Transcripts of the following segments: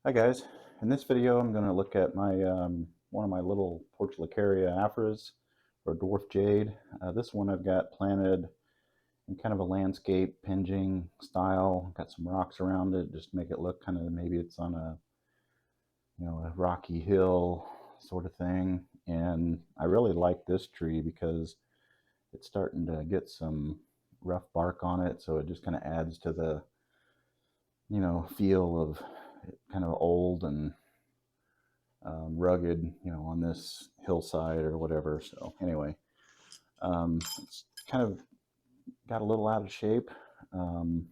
Hi guys, in this video I'm going to look at my one of my little portulacaria afras or dwarf jade. This one I've got planted in kind of a landscape Penjing style. Got some rocks around it just to make it look kind of maybe it's on a a rocky hill sort of thing. And I really like this tree because it's starting to get some rough bark on it, so it just kind of adds to the feel of kind of old and rugged, on this hillside or whatever. So anyway, it's kind of got a little out of shape um,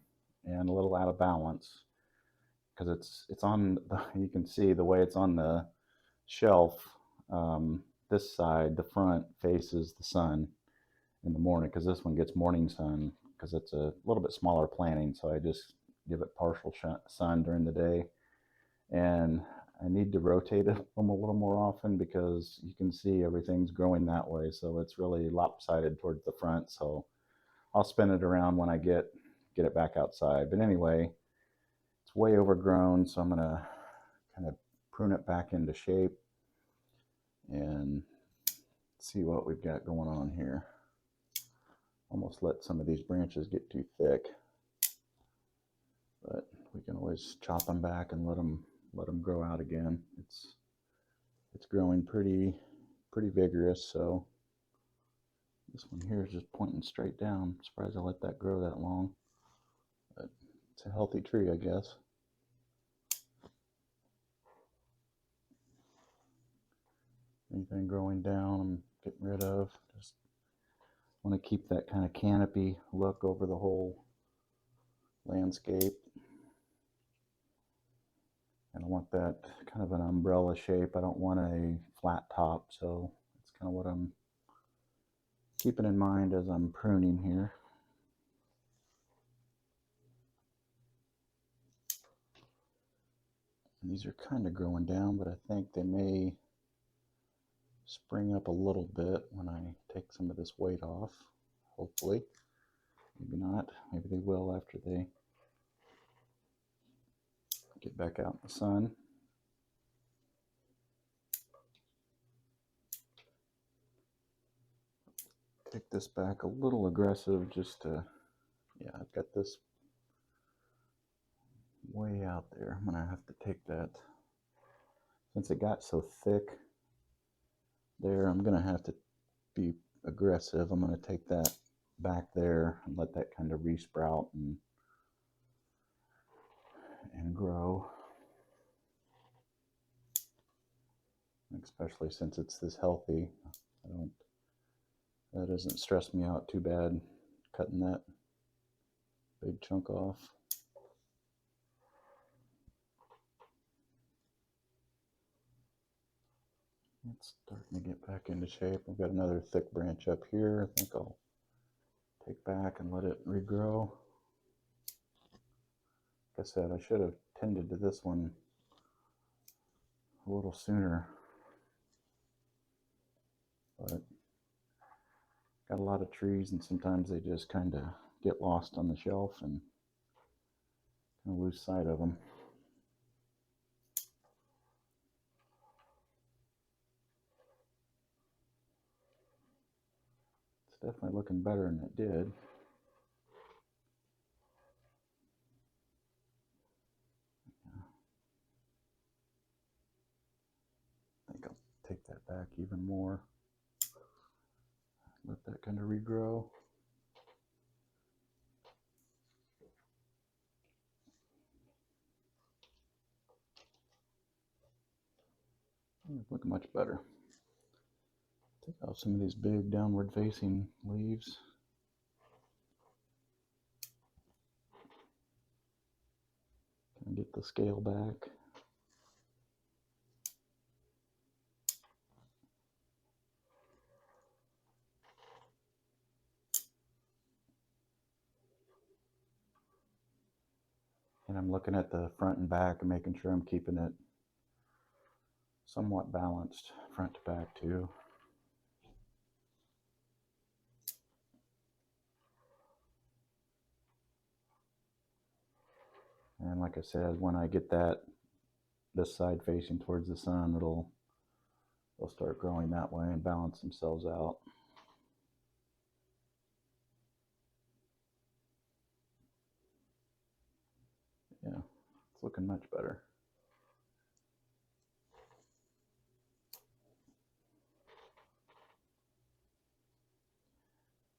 and a little out of balance because it's on the, you can see the way it's on the shelf. This side, the front faces the sun in the morning because this one gets morning sun because it's a little bit smaller planting. So I just give it partial sun during the day, and I need to rotate them a little more often because you can see everything's growing that way. So it's really lopsided towards the front. So I'll spin it around when I get it back outside. But anyway, it's way overgrown, so I'm gonna kind of prune it back into shape and see what we've got going on here. Almost let some of these branches get too thick, but we can always chop them back and let them grow out again. It's growing pretty vigorous. So this one here is just pointing straight down. I'm surprised I let that grow that long, but it's a healthy tree, I guess. Anything growing down I'm getting rid of. Just want to keep that kind of canopy look over the whole landscape, and I want that kind of an umbrella shape. I don't want a flat top, so that's kind of what I'm keeping in mind as I'm pruning here. And these are kind of growing down, but I think they may spring up a little bit when I take some of this weight off, hopefully. Maybe not. Maybe they will after they get back out in the sun. Take this back a little aggressive just to, yeah, I've got this way out there. I'm gonna have to take that, since it got so thick there, I'm gonna have to be aggressive. I'm gonna take that back there and let that kind of resprout and grow, especially since it's this healthy. That doesn't stress me out too bad cutting that big chunk off. It's starting to get back into shape. I've got another thick branch up here. I think I'll take back and let it regrow. Like I said, I should have tended to this one a little sooner, but got a lot of trees and sometimes they just kind of get lost on the shelf and kind of lose sight of them. It's definitely looking better than it did. I think I'll take that back even more. Let that kind of regrow. Look much better. Take off some of these big downward facing leaves. Kind of get the scale back. And I'm looking at the front and back and making sure I'm keeping it somewhat balanced front to back too. And like I said, when I get that this side facing towards the sun, they'll start growing that way and balance themselves out. Yeah, it's looking much better.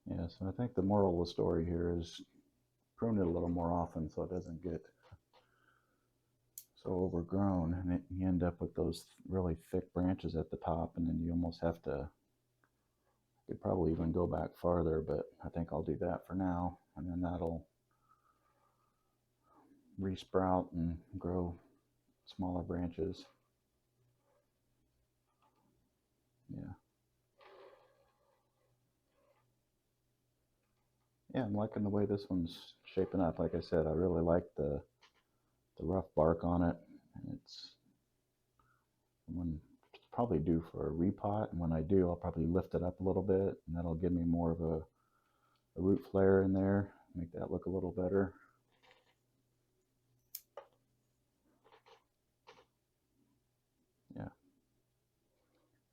Yeah, so I think the moral of the story here is prune it a little more often so it doesn't get so overgrown, and you end up with those really thick branches at the top, and then you almost have to, you could probably even go back farther, but I think I'll do that for now, and then that'll resprout and grow smaller branches. Yeah. Yeah, I'm liking the way this one's shaping up. Like I said, I really like the rough bark on it, and it's probably due for a repot. And when I do, I'll probably lift it up a little bit, and that'll give me more of a root flare in there, make that look a little better. Yeah,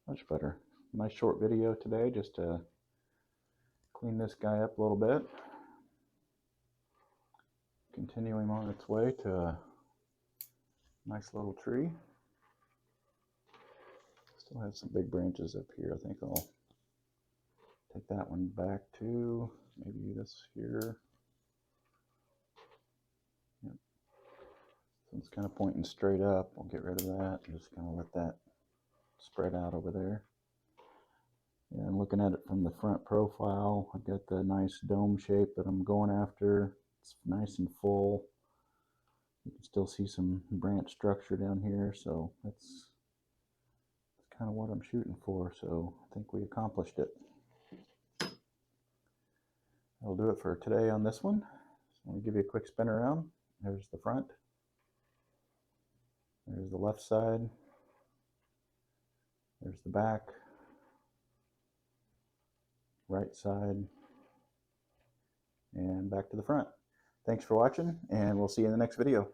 much better. Nice short video today, just to clean this guy up a little bit. Continuing on its way to a nice little tree. Still have some big branches up here. I think I'll take that one back to maybe this here. Yep. So it's kind of pointing straight up. I'll get rid of that. Just kind of let that spread out over there. And looking at it from the front profile, I've got the nice dome shape that I'm going after. It's nice and full. You can still see some branch structure down here, so that's kind of what I'm shooting for. So I think we accomplished it. That'll do it for today on this one. So I'm going to give you a quick spin around. There's the front. There's the left side. There's the back. Right side. And back to the front. Thanks for watching, and we'll see you in the next video.